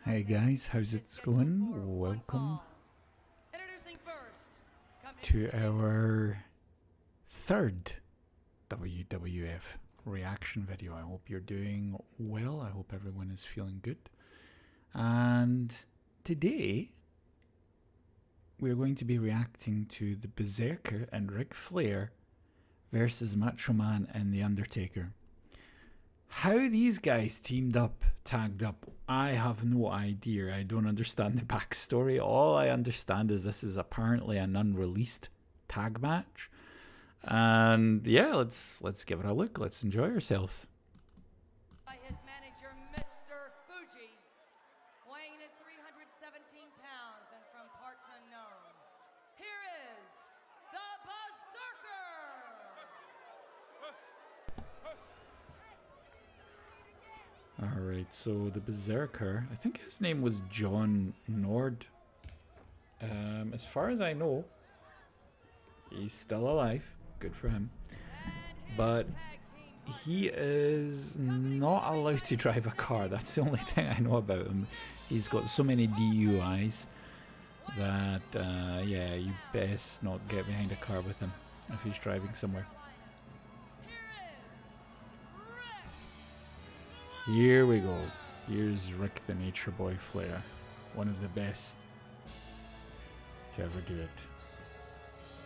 Hey guys, how's it going? Welcome to our third WWF reaction video. I hope you're doing well. I hope everyone is feeling good. And today we're going to be reacting to the Bezerker and Flair versus MachoMan and the Undertaker. How these guys teamed up, tagged up, I have no idea. I don't understand the backstory. All I understand is this is apparently an unreleased tag match. And yeah, let's give it a look. Let's enjoy ourselves. By his manager, Mr. Fuji, weighing in at 317 pounds and from parts unknown. Here is the Bezerker. Alright, so the Bezerker, I think his name was John Nord. As far as I know, he's still alive. Good for him. But he is not allowed to drive a car. That's the only thing I know about him. He's got so many DUIs that, yeah, you best not get behind a car with him if he's driving somewhere. Here we go. Here's Rick the Nature Boy Flair. One of the best to ever do it.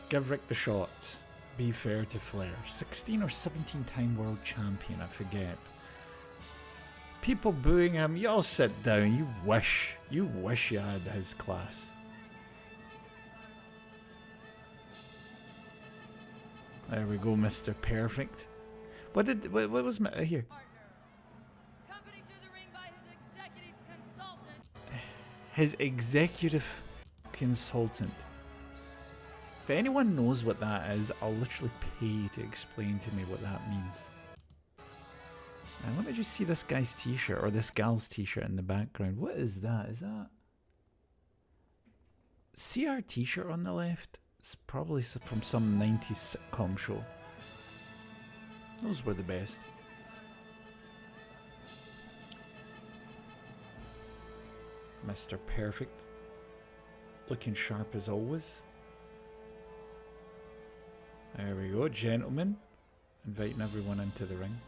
Give Rick the shot. Be fair to Flair. 16 or 17 time world champion, I forget. People booing him. You all sit down. You wish you had his class. There we go, Mr. Perfect. What was here? His executive consultant. If anyone knows what that is, I'll literally pay to explain to me what that means. And let me just see this guy's t-shirt, or this gal's t-shirt in the background. What is that? Is that... See our t-shirt on the left? It's probably from some 90s sitcom show. Those were the best. Mr. Perfect, looking sharp as always. There we go, gentlemen, inviting everyone into the ring.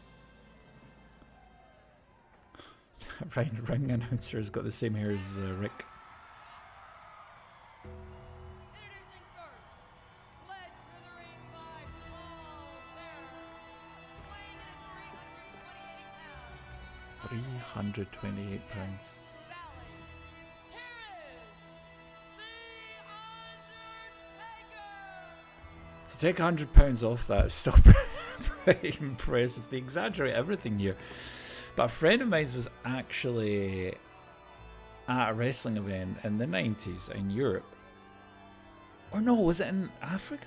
Ring announcer's got the same hair as Rick. Introducing first, led to the ring by Flair, weighing in at 328 pounds. To take 100 pounds off that is still pretty impressive. They exaggerate everything here. But a friend of mine was actually at a wrestling event in the 90s in Europe. Or no, was it in Africa?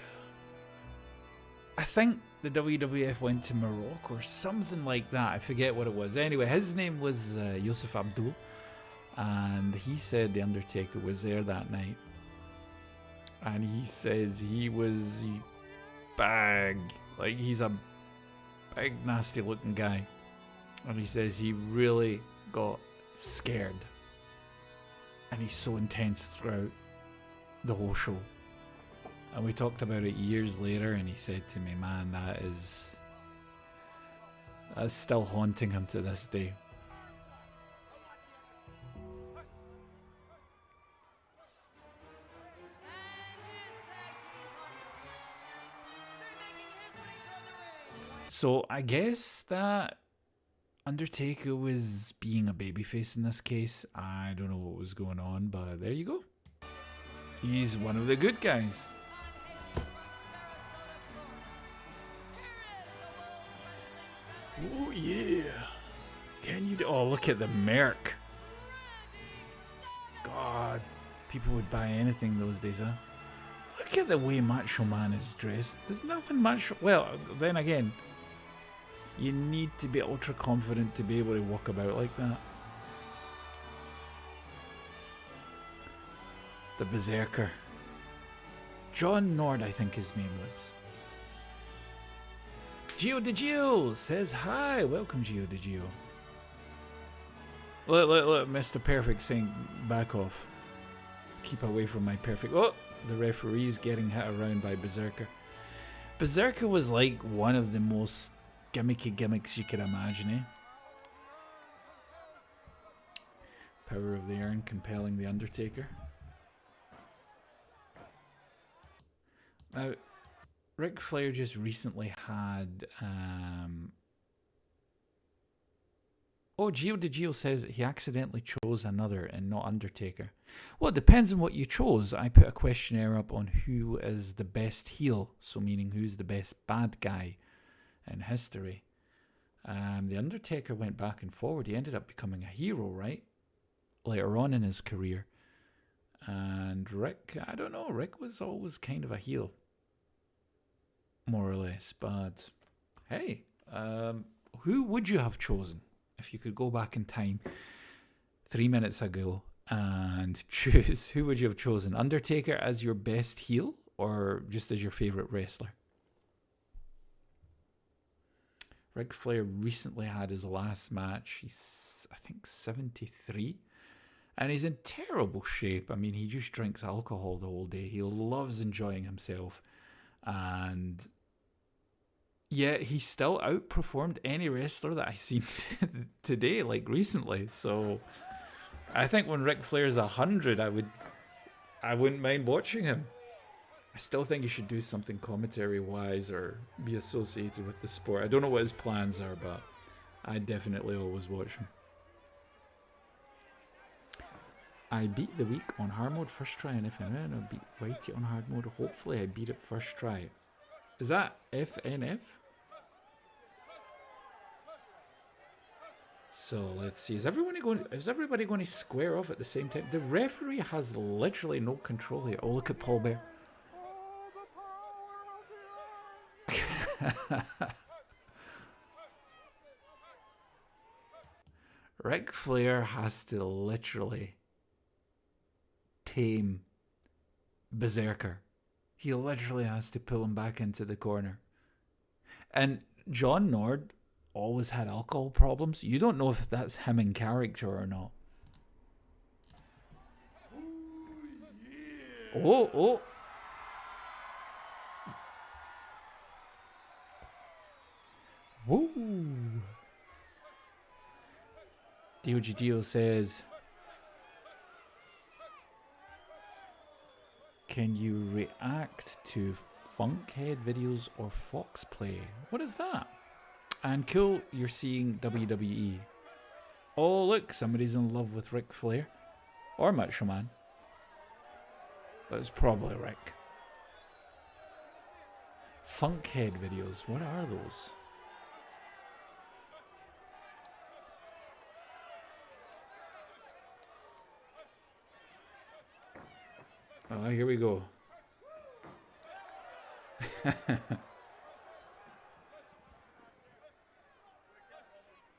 I think the WWF went to Morocco or something like that. I forget what it was. Anyway, his name was Yusuf Abdul. And he said the Undertaker was there that night. And he says he was big, like he's a big nasty looking guy, and he says he really got scared, and he's so intense throughout the whole show. And we talked about it years later, and he said to me, man, that's still haunting him to this day. So I guess that Undertaker was being a babyface in this case. I don't know what was going on, but there you go. He's one of the good guys. Oh yeah. Can you oh, look at the Merc. God, people would buy anything those days, huh? Look at the way Macho Man is dressed. There's nothing much. Well, then again, you need to be ultra confident to be able to walk about like that. The Bezerker. John Nord, I think his name was. Gio DeGio says hi. Welcome, Gio DeGio. Look, Mr. Perfect saying back off. Keep away from my perfect. Oh, the referee's getting hit around by Bezerker. Bezerker was like one of the most gimmicky gimmicks you could imagine, eh? Power of the urn compelling the Undertaker. Now, Ric Flair just recently had... Oh, Gio DeGio says that he accidentally chose another and not Undertaker. Well, it depends on what you chose. I put a questionnaire up on who is the best heel, so meaning who's the best bad guy in history. The Undertaker went back and forward. He ended up becoming a hero, right? Later on in his career. And Rick, I don't know, Rick was always kind of a heel. More or less. But, hey, who would you have chosen? If you could go back in time 3 minutes ago and choose, who would you have chosen? Undertaker as your best heel or just as your favourite wrestler? Ric Flair recently had his last match. He's, I think, 73. And he's in terrible shape. I mean, he just drinks alcohol the whole day. He loves enjoying himself. And... yeah, he still outperformed any wrestler that I've seen today, like recently. So I think when Ric Flair's 100, I wouldn't mind watching him. I still think he should do something commentary-wise or be associated with the sport. I don't know what his plans are, but I definitely always watch him. I beat the week on hard mode first try, and if I beat Whitey on hard mode, hopefully I beat it first try. Is that FNF? So let's see. Is everybody going to square off at the same time? The referee has literally no control here. Oh, look at Paul Bear. Ric Flair has to literally tame Bezerker. He literally has to pull him back into the corner. And John Nord always had alcohol problems. You don't know if that's him in character or not. Oh. Woo. DOGDO says, can you react to Funkhead videos or Fox Play? What is that? And cool, you're seeing WWE. Oh, look, somebody's in love with Ric Flair. Or MachoMan. But it's probably Rick. Funkhead videos, what are those? Oh, here we go.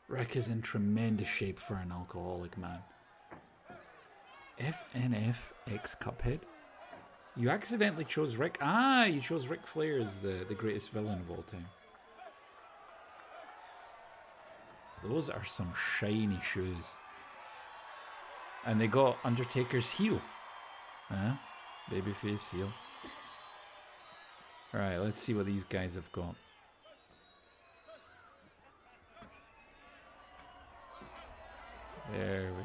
Rick is in tremendous shape for an alcoholic man. FNF X Cuphead. You accidentally chose Rick. Ah, you chose Ric Flair as the greatest villain of all time. Those are some shiny shoes. And they got Undertaker's heel. Babyface heel. Alright, let's see what these guys have got. There we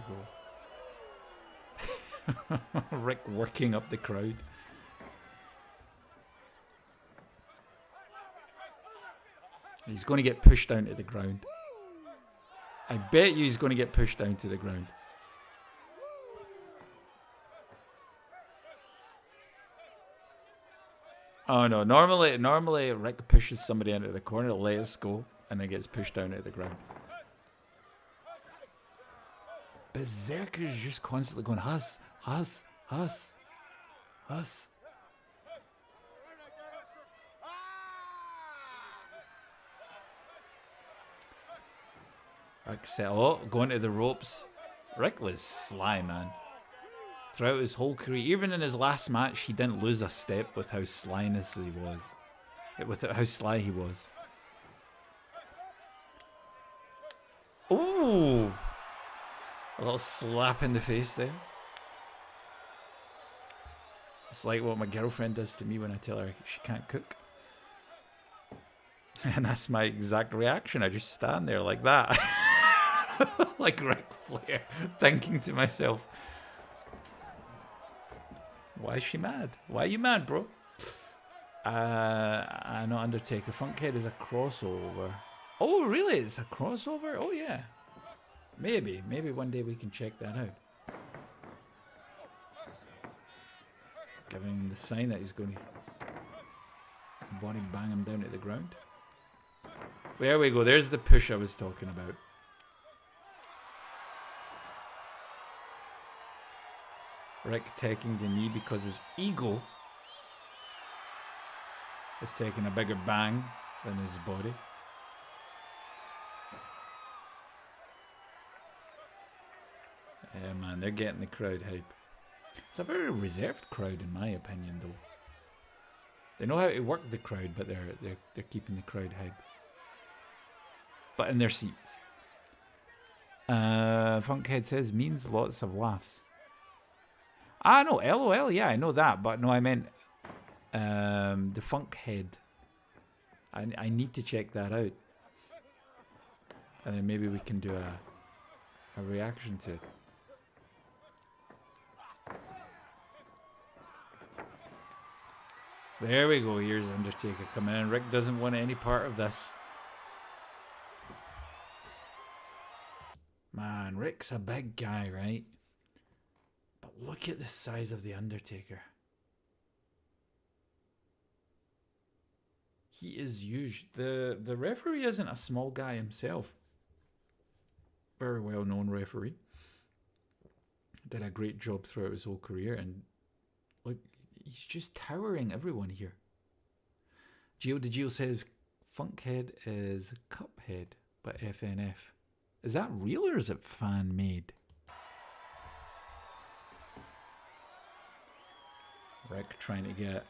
go. Rick working up the crowd. He's going to get pushed down to the ground. I bet you he's going to get pushed down to the ground. Oh no, normally Rick pushes somebody into the corner, lets go, and then gets pushed down to the ground. Berserker's just constantly going, Huss. Rick said, oh, going to the ropes. Rick was sly, man. Throughout his whole career, even in his last match, he didn't lose a step with how slyness he was. With how sly he was. Oh! A little slap in the face there. It's like what my girlfriend does to me when I tell her she can't cook. And that's my exact reaction. I just stand there like that. Like Ric Flair, thinking to myself, why is she mad? Why are you mad, bro? I know Undertaker. Funkhead is a crossover. Oh, really? It's a crossover? Oh, yeah. Maybe one day we can check that out. Giving him the sign that he's going to body bang him down to the ground. There we go. There's the push I was talking about. Rick taking the knee because his ego is taking a bigger bang than his body. Yeah, man, they're getting the crowd hype. It's a very reserved crowd, in my opinion, though. They know how to work the crowd, but they're keeping the crowd hype. But in their seats. Funkhead says means lots of laughs. Ah, no, LOL, yeah, I know that, but no, I meant the Funkhead. I need to check that out. And then maybe we can do a reaction to it. There we go, here's Undertaker coming in. Rick doesn't want any part of this. Man, Rick's a big guy, right? But look at the size of the Undertaker. He is huge. The referee isn't a small guy himself. Very well known referee. Did a great job throughout his whole career, and look, he's just towering everyone here. Gio says Funkhead is Cuphead by FNF. Is that real or is it fan made? Rick trying to get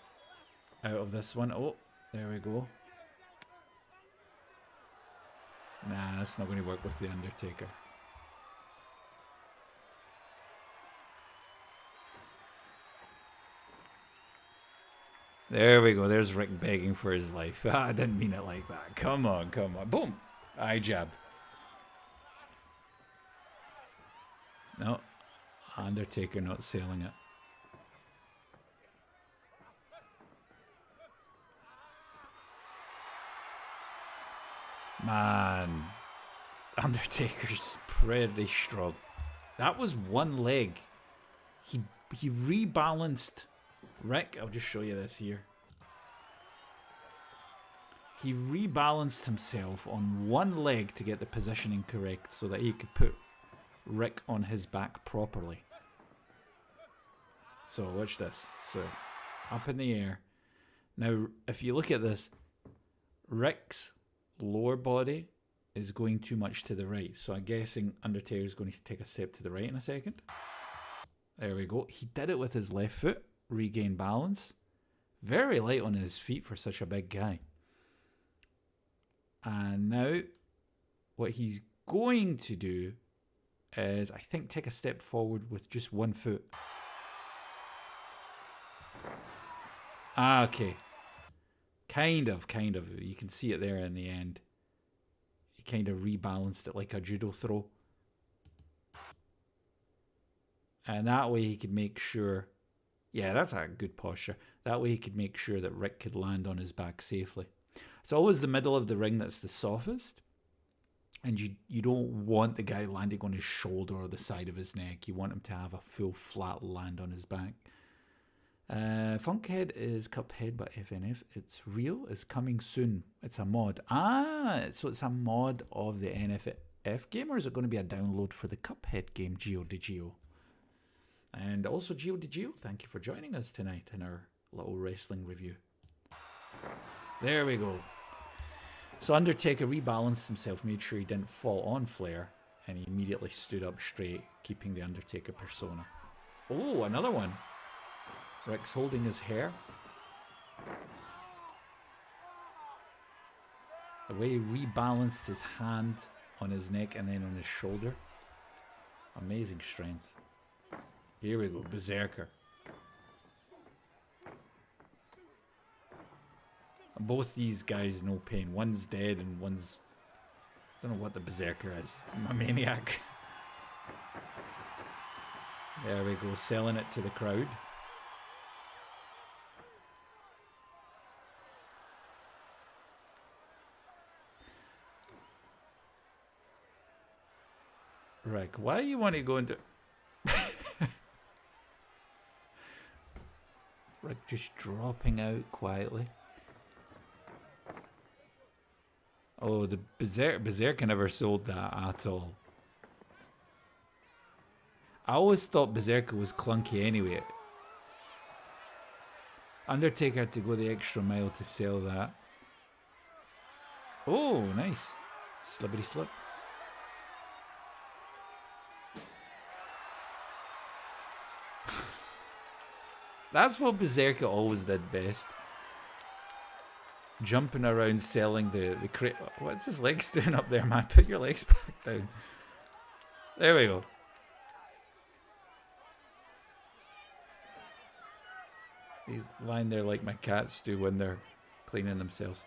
out of this one. Oh, there we go. Nah, that's not going to work with the Undertaker. There we go. There's Rick begging for his life. I didn't mean it like that. Come on, come on. Boom. Eye jab. No. Undertaker not selling it. Man. Undertaker's pretty strong. That was one leg. He rebalanced Rick. I'll just show you this here. He rebalanced himself on one leg to get the positioning correct so that he could put Rick on his back properly. So watch this. So up in the air. Now if you look at this, Rick's lower body is going too much to the right. So I'm guessing Undertaker is going to take a step to the right in a second. There we go. He did it with his left foot. Regain balance. Very light on his feet for such a big guy. And now what he's going to do is, I think, take a step forward with just one foot. Ah, okay. Kind of. You can see it there in the end. He kind of rebalanced it like a judo throw. And that way he could make sure... Yeah, that's a good posture. That way he could make sure that Rick could land on his back safely. It's always the middle of the ring that's the softest. And you don't want the guy landing on his shoulder or the side of his neck. You want him to have a full flat land on his back. Funkhead is Cuphead by FNF. It's real. It's coming soon. It's a mod. Ah, so it's a mod of the NFF game, or is it going to be a download for the Cuphead game, Gio? And also, Gio, thank you for joining us tonight in our little wrestling review. There we go. So Undertaker rebalanced himself, made sure he didn't fall on Flair, and he immediately stood up straight, keeping the Undertaker persona. Oh, another one. Rick's holding his hair. The way he rebalanced his hand on his neck and then on his shoulder. Amazing strength. Here we go, Bezerker. Both these guys no pain. One's dead and one's... I don't know what the Berserker is. A maniac. There we go, selling it to the crowd. Rick, why you want to go into... Rick just dropping out quietly. Oh, the Berserker never sold that at all. I always thought Berserker was clunky anyway. Undertaker had to go the extra mile to sell that. Oh, nice. Slippity slip. That's what Bezerker always did best. Jumping around selling the crate. What's his legs doing up there, man? Put your legs back down. There we go. He's lying there like my cats do when they're cleaning themselves.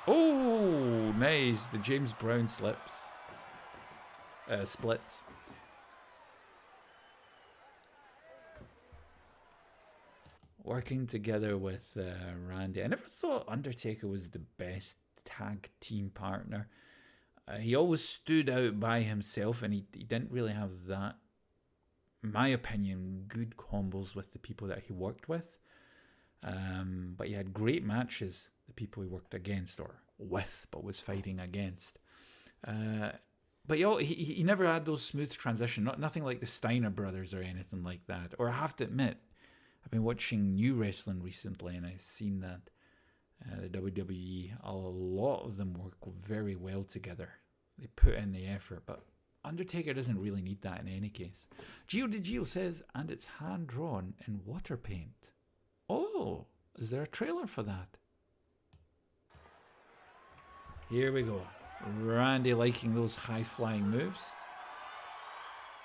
Oh, nice. The James Brown splits. Working together with Randy. I never thought Undertaker was the best tag team partner. He always stood out by himself, and he didn't really have that, in my opinion, good combos with the people that he worked with. But he had great matches, the people he worked against, or with, but was fighting against. But he never had those smooth transitions, nothing like the Steiner brothers or anything like that. Or I have to admit, I've been watching new wrestling recently, and I've seen that the WWE, a lot of them work very well together. They put in the effort, but Undertaker doesn't really need that in any case. Gio DiGio says, and it's hand-drawn in water paint. Oh, is there a trailer for that? Here we go. Randy liking those high-flying moves.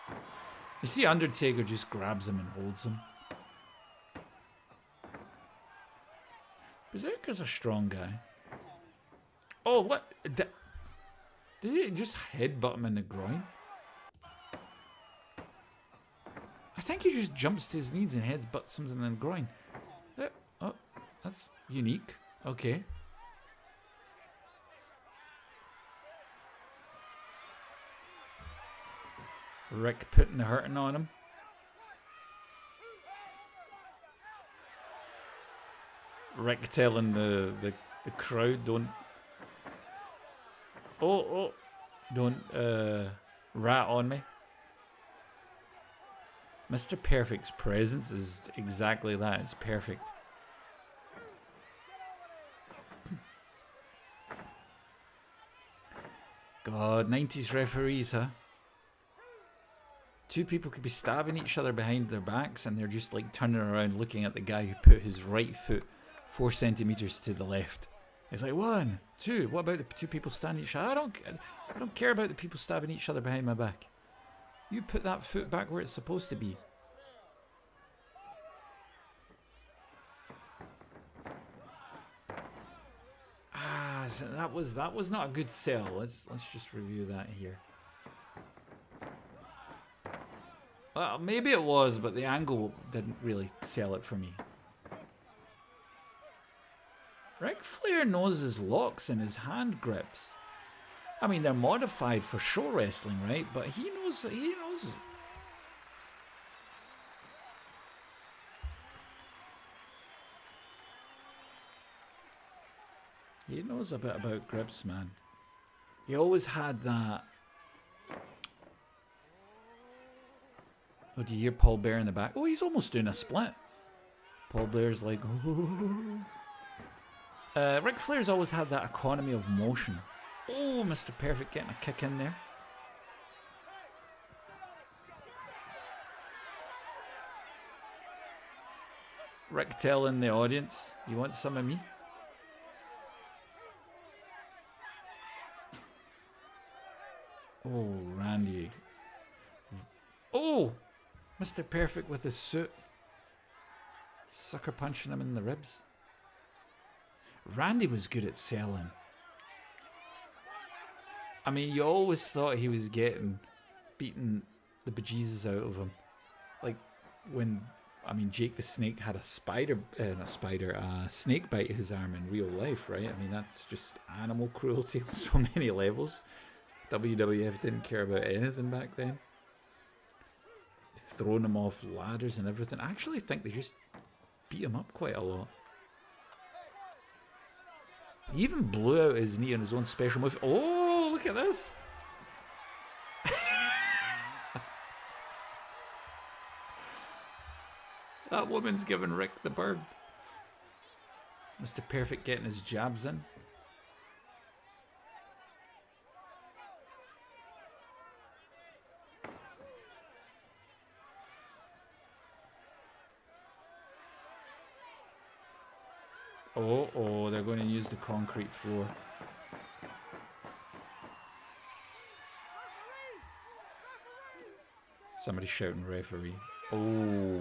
You see Undertaker just grabs him and holds him. Berserker's a strong guy. Oh, what? Did he just headbutt him in the groin? I think he just jumps to his knees and headbutts him in the groin. Oh, that's unique. Okay. Rick putting the hurting on him. Rick telling the crowd, don't rat on me. Mr. Perfect's presence is exactly that. It's perfect. God, 90s referees, huh? Two people could be stabbing each other behind their backs, and they're just like turning around looking at the guy who put his right foot 4 centimeters to the left. It's like 1, 2. What about the two people standing each other? I don't care about the people stabbing each other behind my back. You put that foot back where it's supposed to be. So that was not a good sell. Let's just review that here. Well, maybe it was, but the angle didn't really sell it for me. Ric Flair knows his locks and his hand grips. I mean, they're modified for show wrestling, right? But he knows. He knows a bit about grips, man. He always had that. Oh, do you hear Paul Bear in the back? Oh, he's almost doing a split. Paul Blair's like, oh. Ric Flair's always had that economy of motion. Oh, Mr. Perfect getting a kick in there. Rick telling the audience, you want some of me? Oh, Randy. Oh! Mr. Perfect with his suit. Sucker punching him in the ribs. Randy was good at selling. I mean, you always thought he was beating the bejesus out of him. Like when, I mean, Jake the Snake had a snake bite his arm in real life, right? I mean, that's just animal cruelty on so many levels. WWF didn't care about anything back then. Throwing him off ladders and everything. I actually think they just beat him up quite a lot. He even blew out his knee on his own special move. Oh, look at this. That woman's giving Rick the bird. Mr. Perfect getting his jabs in. Oh, they're going to use the concrete floor. Somebody shouting referee. Oh.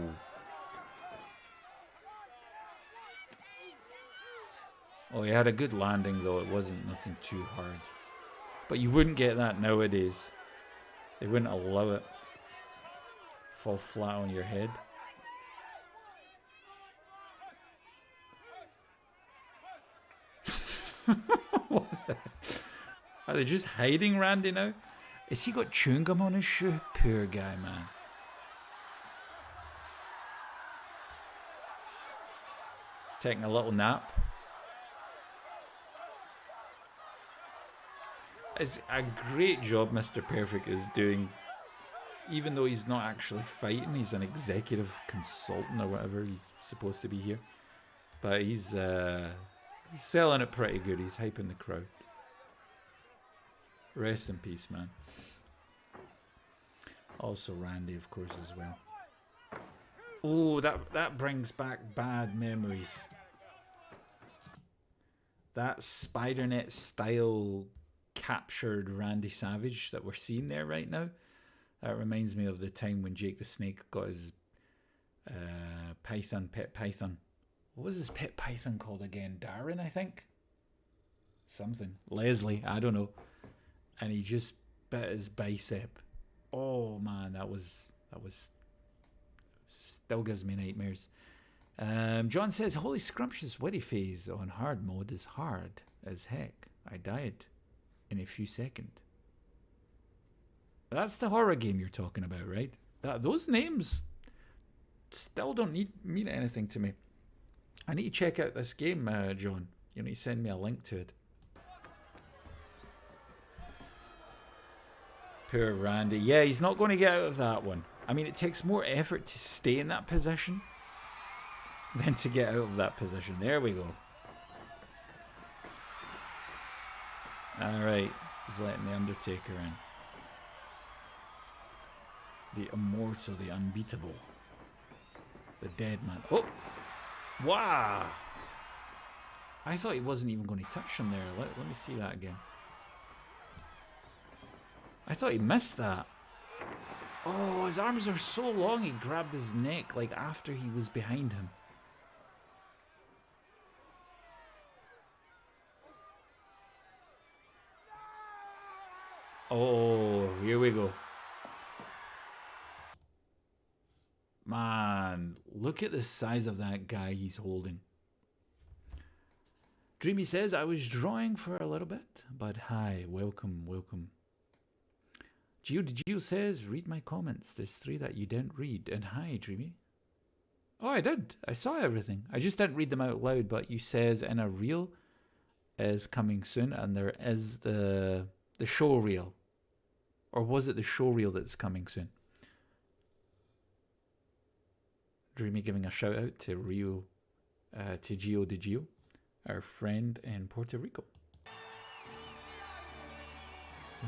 Oh, he had a good landing though. It wasn't nothing too hard. But you wouldn't get that nowadays. They wouldn't allow it. Fall flat on your head. Are they just hiding Randy now? Has he got chewing gum on his shoe? Poor guy, man. He's taking a little nap. It's a great job Mr. Perfect is doing. Even though he's not actually fighting, he's an executive consultant or whatever he's supposed to be here. But he's selling it pretty good. He's hyping the crowd. Rest in peace, man. Also Randy, of course, as well. Oh, that brings back bad memories. That Spider-Net style captured Randy Savage that we're seeing there right now. That reminds me of the time when Jake the Snake got his pet python. What was his pet python called again? Darren, I think? Something. Leslie, I don't know. And he just bit his bicep. Oh man, that was still gives me nightmares. John says, holy scrumptious witty phase on hard mode is hard as heck. I died in a few seconds. That's the horror game you're talking about, right? Those names still don't mean anything to me. I need to check out this game, John. You need to send me a link to it. Poor Randy. Yeah, he's not going to get out of that one. I mean, it takes more effort to stay in that position than to get out of that position. There we go. Alright, he's letting the Undertaker in. The immortal, the unbeatable. The dead man. Oh! Wow! I thought he wasn't even going to touch him there. Let me see that again. I thought he missed that. Oh, his arms are so long he grabbed his neck like after he was behind him. Oh, here we go. Man, look at the size of that guy he's holding. Dreamy says, I was drawing for a little bit, but hi, welcome, welcome. Gio says, read my comments. There's 3 that you didn't read. And hi, Dreamy. Oh, I did. I saw everything. I just didn't read them out loud, but you says in a reel is coming soon, and there is the show reel. Or was it the show reel that's coming soon? Dreamy giving a shout out to Rio, to Gio de Gio, our friend in Puerto Rico. The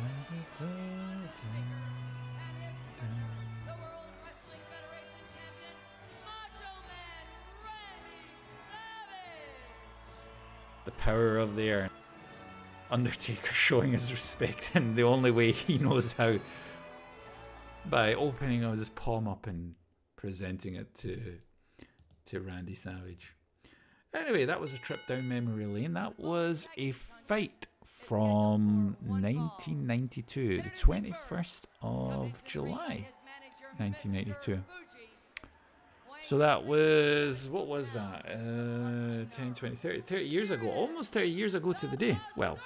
World Wrestling Federation champion, MachoMan Randy Savage. The power of the air. Undertaker showing his respect in the only way he knows how, by opening his palm up and presenting it to Randy Savage. Anyway, that was a trip down memory lane. That was a fight from 1992, the 21st of July, 1992. So that was, what was that? 10, 20, 30 years ago. Almost 30 years ago to the day. Well,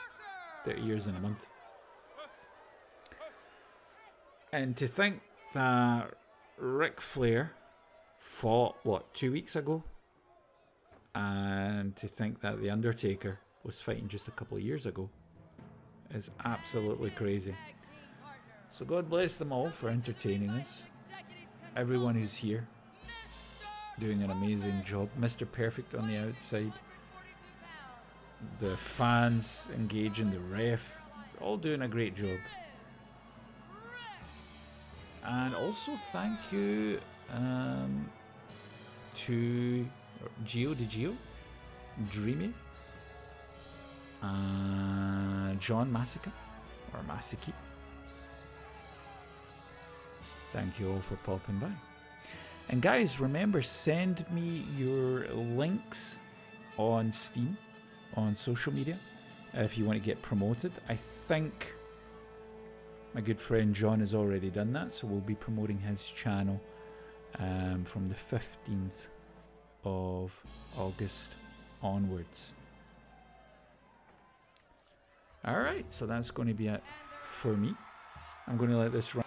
30 years in a month. And to think that Ric Flair fought, what, 2 weeks ago? And to think that The Undertaker was fighting just a couple of years ago is absolutely crazy. So God bless them all for entertaining us. Everyone who's here, doing an amazing job. Mr. Perfect on the outside. The fans engaging, the ref, all doing a great job. And also thank you to Gio DiGio, Dreamy, John Massacre, or Masiki. Thank you all for popping by. And guys, remember, send me your links on Steam, on social media, if you want to get promoted. I think my good friend John has already done that, so we'll be promoting his channel from the 15th of August onwards. Alright, so that's going to be it for me. I'm going to let this run.